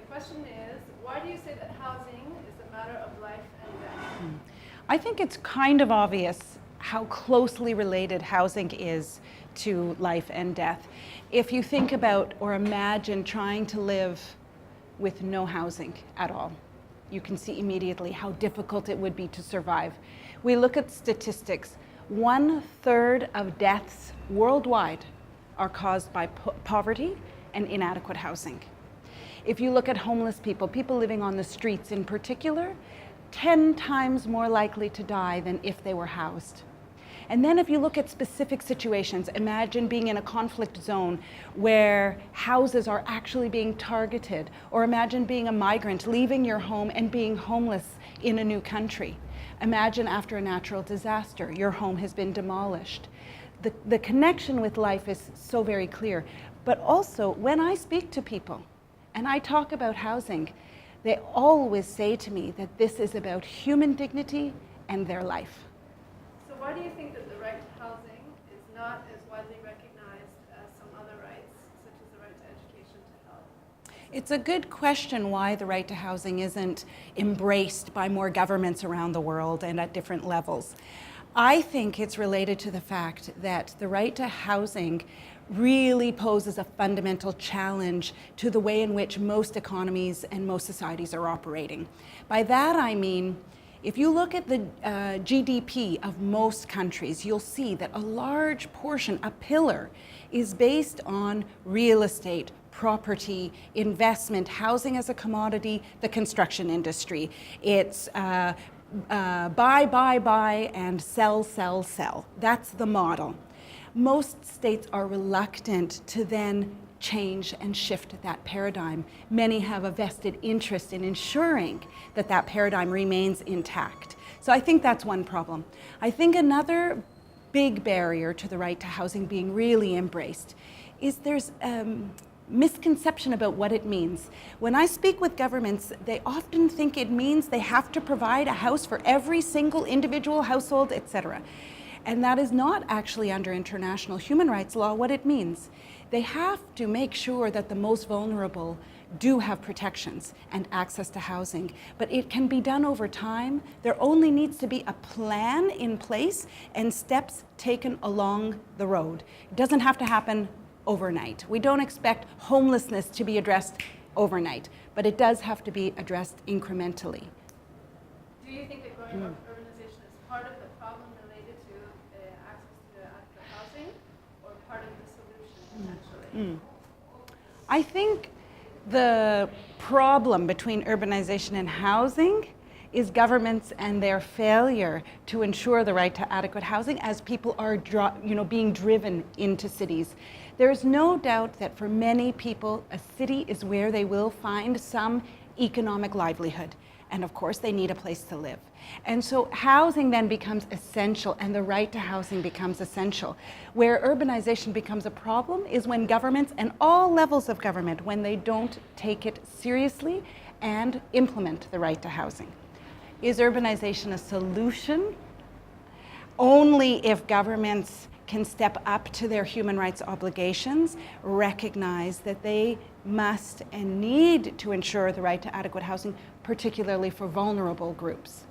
question is, why do you say that housing is a matter of life and death? I think it's kind of obvious how closely related housing is to life and death. If you think about or imagine trying to live with no housing at all, you can see immediately how difficult it would be to survive. We look at statistics. 1/3 of deaths worldwide are caused by poverty and inadequate housing. If you look at homeless people, people living on the streets in particular, 10 times more likely to die than if they were housed. And then if you look at specific situations, imagine being in a conflict zone where houses are actually being targeted, or imagine being a migrant, leaving your home and being homeless in a new country. Imagine after a natural disaster, your home has been demolished. The connection with life is so very clear. But also, when I speak to people and I talk about housing, they always say to me that this is about human dignity and their life. So why do you think that the right to housing is not as widely recognized as some other rights, such as the right to education, to health? It's a good question why the right to housing isn't embraced by more governments around the world and at different levels. I think it's related to the fact that the right to housing really poses a fundamental challenge to the way in which most economies and most societies are operating. By that I mean, if you look at the GDP of most countries, you'll see that a large portion, a pillar, is based on real estate, property, investment, housing as a commodity, the construction industry. It's buy, and sell. That's the model. Most states are reluctant to then change and shift that paradigm. Many have a vested interest in ensuring that that paradigm remains intact. So I think that's one problem. I think another big barrier to the right to housing being really embraced is there's misconception about what it means. When I speak with governments, they often think it means they have to provide a house for every single individual household, etc. And that is not actually under international human rights law what it means. They have to make sure that the most vulnerable do have protections and access to housing, but it can be done over time. There only needs to be a plan in place and steps taken along the road. It doesn't have to happen overnight. We don't expect homelessness to be addressed overnight, but it does have to be addressed incrementally. Do you think that growing urbanization is part of the problem related to access to adequate housing, or part of the solution potentially? I think the problem between urbanization and housing is governments and their failure to ensure the right to adequate housing as people are being driven into cities. There's no doubt that for many people, a city is where they will find some economic livelihood. And of course, they need a place to live. And so housing then becomes essential, and the right to housing becomes essential. Where urbanization becomes a problem is when governments and all levels of government, when they don't take it seriously and implement the right to housing. Is urbanization a solution? Only if governments can step up to their human rights obligations, recognize that they must and need to ensure the right to adequate housing, particularly for vulnerable groups.